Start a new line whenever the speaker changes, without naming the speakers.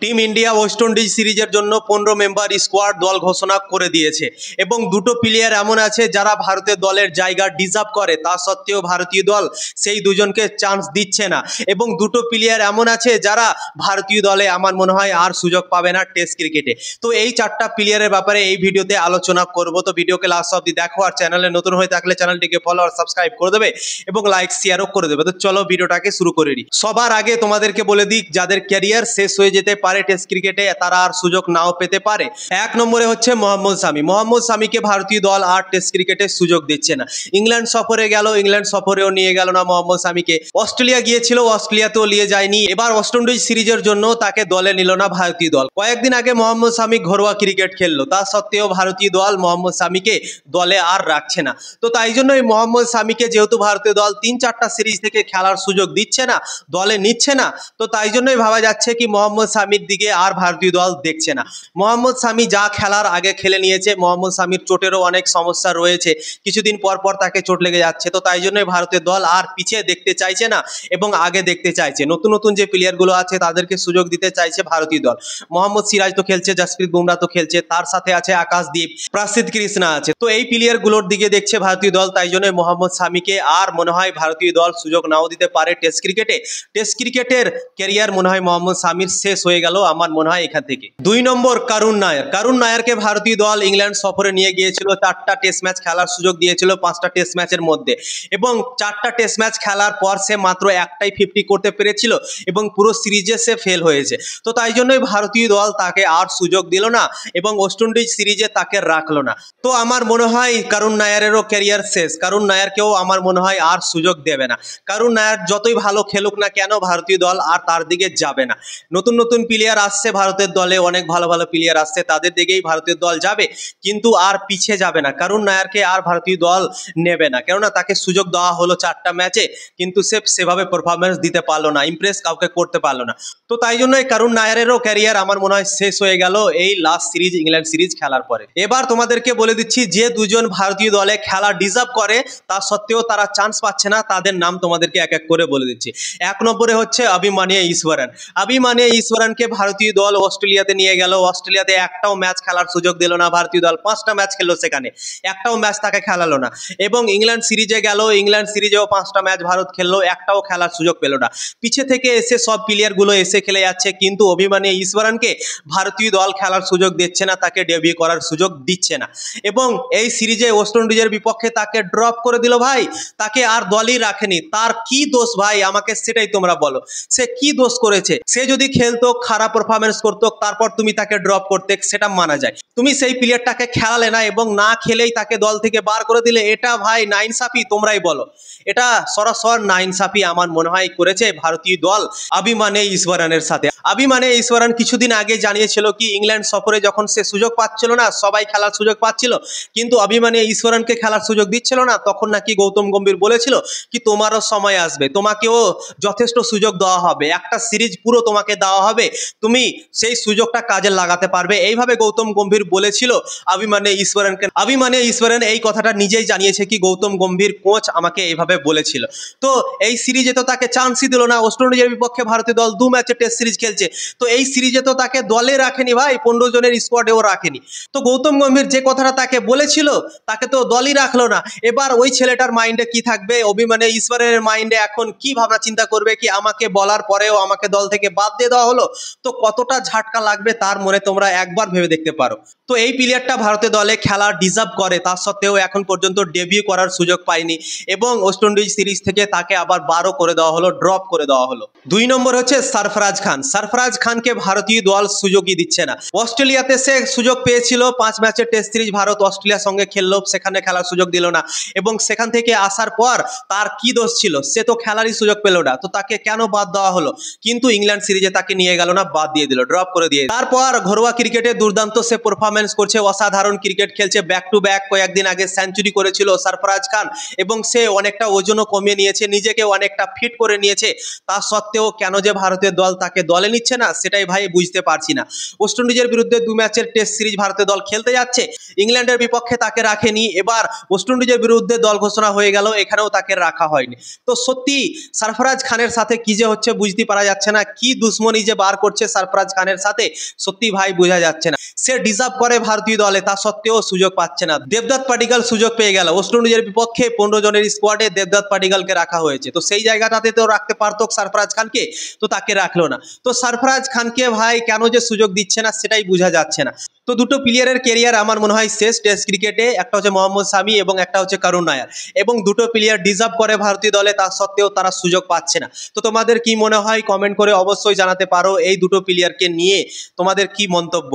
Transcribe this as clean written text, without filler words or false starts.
Team India West Indies সিরিজের জন্য 15 member squad দল ঘোষণা করে দিয়েছে এবং দুটো প্লেয়ার এমন আছে যারা ভারতের দলের জায়গা ডিজার্ভ করে, তা সত্ত্বেও ভারতীয় দল সেই দুজনকে চান্স দিচ্ছে না। এবং দুটো প্লেয়ার এমন আছে যারা ভারতীয় দলে আমার মনে হয় আর সুযোগ পাবে না টেস্ট ক্রিকেটে। তো এই চারটা প্লেয়ারের ব্যাপারে এই ভিডিওতে আলোচনা করব। তো ভিডিওকে লাস্ট অবধি দেখো, আর চ্যানেলে নতুন হয়ে থাকলে চ্যানেলটিকে ফলো আর সাবস্ক্রাইব করে দেবে এবং লাইক শেয়ারও করে দেবে। তো চলো ভিডিওটাকে শুরু করে দিই। সবার আগে তোমাদেরকে বলে দিই, যাদের ক্যারিয়ার শেষ হয়ে যেতে পারে টেস্ট ক্রিকেটে, তারা আর সুযোগ নাও পেতে পারে। এক নম্বরে হচ্ছে মোহাম্মদ শামি। মোহাম্মদ শামিকে ভারতীয় দল আর টেস্ট ক্রিকেটে সুযোগ দিচ্ছে না। ইংল্যান্ড সফরে গেল, ইংল্যান্ড সফরেও নিয়ে গেল না মোহাম্মদ শামিকে। অস্ট্রেলিয়া গিয়েছিল, অস্ট্রেলিয়াতেও নিয়ে যায়নি। এবার ওয়েস্ট ইন্ডিজ সিরিজের জন্য তাকে দলে নিল না ভারতীয় দল। কয়েকদিন আগে মোহাম্মদ শামি ঘরোয়া ক্রিকেট খেললো, তা সত্ত্বেও ভারতীয় দল মোহাম্মদ শামিকে দলে আর রাখছে না। তো তাই জন্য এই মোহাম্মদ শামিকে যেহেতু ভারতীয় দল 3-4টা সিরিজ থেকে খেলার সুযোগ দিচ্ছে না, দলে নিচ্ছে না, তো তাই জন্যই ভাবা যাচ্ছে কি মোহাম্মদ শামির দিকে আর ভারতীয় দল দেখছে না। মোহাম্মদ শামি যা খেলার আগে খেলে নিয়েছে। মোহাম্মদ শামির চোটেরও অনেক সমস্যা রয়েছে, কিছুদিন পর পর তাকে চোট লেগে যাচ্ছে। তো তাই জন্যই ভারতের দল আর পিছিয়ে দেখতে চাইছে না এবং আগে দেখতে চাইছে। নতুন নতুন যে প্লেয়ারগুলো আছে তাদেরকে সুযোগ দিতে চাইছে ভারতীয় দল। মোহাম্মদ সিরাজ তো খেলছে, জসপ্রীত বুমরা তো খেলছে, তার সাথে আছে আকাশদীপ, প্রসিদ্ধ কৃষ্ণা আছে। তো এই প্লেয়ারগুলোর দিকে দেখছে ভারতীয় দল, তাই জন্য মোহাম্মদ শামিকে আর মনে হয় ভারতীয় দল সুযোগ নাও দিতে পারে টেস্ট ক্রিকেটে। টেস্ট ক্রিকেটের ক্যারিয়ার মনে হয় মোহাম্মদ শামির শেষ হয়ে গেল আমার মনে হয় এখান থেকে। 2 নম্বর করুণ নায়ার। করুণ নায়ারকে ভারতীয় দল ইংল্যান্ড সফরে নিয়ে গিয়েছিল, 4টা টেস্ট ম্যাচ খেলার সুযোগ দিয়েছিল 5টা টেস্ট ম্যাচের মধ্যে, এবং 4টা টেস্ট ম্যাচ খেলার পর সে মাত্র একটাই 50 করতে পেরেছিল এবং পুরো সিরিজে সে ফেল হয়েছে। তো তাই জন্যই ভারতীয় দল তাকে আর সুযোগ দিল না এবং ওয়েস্ট ইন্ডিজ সিরিজে তাকে রাখলো না। তো আমার মনে হয় করুণ নায়ারেরও ক্যারিয়ার শেষ। করুণ নায়ারকেও আমার মনে হয় আর সুযোগ দেবে না। করুণ নায়ার যতই ভালো খেলুক না কেন, ভারতীয় দল আর তার দিকে যাবে না। নতুন নতুন প্লেয়ার আসছে ভারতের দলে, অনেক ভালো ভালো প্লেয়ার আসছে, তাদের দিকেই ভারতীয় দল যাবে, কিন্তু আর পিছিয়ে যাবে না। করুণ নায়ারকে আর ভারতীয় দল নেবে না, কেননা তাকে সুযোগ দেওয়া হলো 4টা ম্যাচে, কিন্তু সে সেভাবে পারফরমেন্স দিতে পারলো না, ইমপ্রেস কাউকে করতে পারলো না। তো তাই জন্যই করুণ নায়ারেরও ক্যারিয়ার আমার মনে হয় শেষ হয়ে গেল এই লাস্ট সিরিজ, ইংল্যান্ড সিরিজ খেলার পরে। এবার তোমাদেরকে বলে দিচ্ছি যে দুজন ভারতীয় দলে খেলা ডিজার্ভ করে, তা সত্ত্বেও তারা চান্স পাচ্ছে না, তাদের নাম তোমাদেরকে এক এক করে বলে দিচ্ছি। 1 নম্বরে হচ্ছে অভিমান্যু ঈশ্বরন। অভিমান্যু ঈশ্বরনকে ভারতীয় দল অস্ট্রেলিয়াতে নিয়ে গেল, অস্ট্রেলিয়াতে একটাও ম্যাচ খেলার সুযোগ দিল না ভারতীয় দল। 5টা ম্যাচ খেললো, সেখানে একটাও ম্যাচ তাকে খেলালো না। এবং ইংল্যান্ড সিরিজে গেল, ইংল্যান্ড সিরিজেও 5টা ম্যাচ ভারত খেললো, একটাও খেলার সুযোগ পেল না। পিছে থেকে এসে সব প্লেয়ারগুলো এসে খেলে যাচ্ছে, কিন্তু অভিমান্যু ঈশ্বরনকে ভারতীয় দল খেলার সুযোগ দিচ্ছে না, তাকে ডেবিউ করার সুযোগ দিচ্ছে না। এবং এই সিরিজে ওয়েস্ট ইন্ডিজের বিপক্ষে তাকে ড্রপ করে দিল ভাই, তাকে আর দলই রাখেনি। তার কি দোষ ভাই, আমাকে সেটাই তোমরা বলো, সে কি দোষ করেছে? সে যদি খেলতো, খারাপ পারফরমেন্স করতো, তারপর তুমি তাকে ড্রপ করতে, সেটা মানা যায়। তুমি সেই প্লেয়ারটাকে খেলালে না এবং না খেলেই তাকে দল থেকে বার করে দিলে, এটা ভাই নাইনসাফি, তোমরাই বলো। এটা সরাসর নাইনসাফি আমার মনে হয় করেছে ভারতীয় দল অভিমান্যু ঈশ্বরনের সাথে। অভিমান্যু ঈশ্বরন কিছুদিন আগে জানিয়েছিল কি ইংল্যান্ড সফরে যখন সে সুযোগ পাচ্ছিল না, সবাই খেলার সুযোগ পাচ্ছিল, কিন্তু অভিমান্যু ঈশ্বরনকে খেলার সুযোগ দিচ্ছিল না, তখন নাকি গৌতম গম্ভীর বলেছিল কি তোমারও সময় আসবে, তোমাকেও যথেষ্ট সুযোগ দেওয়া হবে, একটা সিরিজ পুরো তোমাকে দেওয়া হবে, তুমি সেই সুযোগটা কাজে লাগাতে পারবে, এইভাবে গৌতম গম্ভীর বলেছিল অভিমান্যু ঈশ্বরনকে। অভিমান্যু ঈশ্বরন এই কথাটা নিজেই জানিয়েছে কি গৌতম গম্ভীর কোচ আমাকে এইভাবে বলেছিল। তো এই সিরিজে তো তাকে চান্সই দিল না। ওয়েস্ট ইন্ডিজের বিপক্ষে ভারতীয় দল 2 ম্যাচে টেস্ট সিরিজ খেলছে, তো এই সিরিজে তো তাকে দলে রাখেনি ভাই, 15 জনের স্কোয়াডেও রাখেনি। তো গৌতম গম্ভীর যে কথাটা তাকে বলেছিল, তাকে তো দলই রাখলো না। এবার ওই ছেলেটার মাইন্ডে কি থাকবে, অভিমান্যু ঈশ্বরের মাইন্ডে এখন কি ভাবনা চিন্তা করবে কি আমাকে বলার পরেও আমাকে দল থেকে বাদ দিয়ে দেওয়া হলো, তো কতটা ঝাটকা লাগবে তার মনে তোমরা একবার ভেবে দেখতে পারো। তো এই প্লেয়ারটা ভারতীয় দলে খেলা ডিজার্ভ করে, তা সত্ত্বেও এখন পর্যন্ত ডেবিউ করার সুযোগ পায়নি এবং ওয়েস্ট ইন্ডিজ সিরিজ থেকে তাকে আবার 12 করে দেওয়া হলো, ড্রপ করে দেওয়া হলো। 2 নম্বর হচ্ছে সরফরাজ খান। সরফরাজ খানকে ভারতীয় দল সুযোগই দিচ্ছে না। অস্ট্রেলিয়াতে সে সুযোগ পেয়েছিল, 5 ম্যাচের টেস্ট সিরিজ ভারত অস্ট্রেলিয়ার সঙ্গে খেললো, সেখানে খেলার সুযোগ দিল না। এবং সেখান থেকে আসার পর তার কি দোষ ছিল, সে তো খেলারই সুযোগ পেল না, তো তাকে কেন বাদ দেওয়া হলো? কিন্তু ইংল্যান্ড সিরিজে তাকে নিয়ে গেল না, বাদ দিয়ে দিল, ড্রপ করে দিয়ে। তারপর ঘরোয়া ক্রিকেটে দুর্দান্ত সে পারফরমেন্স করছে, অসাধারণ ক্রিকেট খেলছে, ব্যাক টু ব্যাক কয়েকদিন আগে সেঞ্চুরি করেছিল সরফরাজ খান এবং সে অনেকটা ওজনও কমিয়ে নিয়েছে, নিজেকে অনেকটা ফিট করে নিয়েছে। তা সত্ত্বেও কেন যে ভারতের দল তাকে দলে নিচ্ছে না, সেটাই ভাই বুঝতে পারছি না। ওয়েস্ট ইন্ডিজের বিরুদ্ধে 2 ম্যাচের টেস্ট সিরিজ ভারতের দল খেলতে যাচ্ছে, ইংল্যান্ডের বিপক্ষে তাকে রাখেনি, এবার ওয়েস্ট ইন্ডিজের বিরুদ্ধে দল ঘোষণা হয়ে গেল, এখানেও তাকে রাখা হয়নি। তো সত্যি সরফরাজ খানের সাথে কি যে হচ্ছে বুঝতে পারা যাচ্ছে না, কি দুশ্মনী যে বার করছে সরফরাজ খানের সাথে, সত্যি ভাই বোঝা যাচ্ছে না। সে ডিজার্ভ করে ভারতীয় দলে, তা সত্ত্বেও সুযোগ পাচ্ছে না। দেবদত্ত পাডিক্কাল সুযোগ পেয়ে গেল, ওয়েস্ট ইন্ডিজের বিপক্ষে 15 জনের স্কোয়াডে দেবদত্ত পাডিক্কালকে রাখা হয়েছে, তো সেই জায়গাটাতে তো রাখতে পারতো সরফরাজ খানকে, তো তাকে রাখলো না। তো সরফরাজ খানকে ভাই কেন যে সুযোগ দিচ্ছে না সেটাই বোঝা যাচ্ছে না। তো দুটো প্লেয়ারের কেরিয়ার আমার মনে হয় শেষ টেস্ট ক্রিকেটে, একটা হচ্ছে মোহাম্মদ শামি এবং একটা হচ্ছে করুণ নায়ার, এবং দুটো প্লেয়ার ডিজার্ভ করে ভারতীয় দলে, তা সত্ত্বেও তারা সুযোগ পাচ্ছে না। তো তোমাদের কি মনে হয় কমেন্ট করে অবশ্যই জানাতে পারো, এই দুটো প্লেয়ারকে নিয়ে তোমাদের কি মন্তব্য।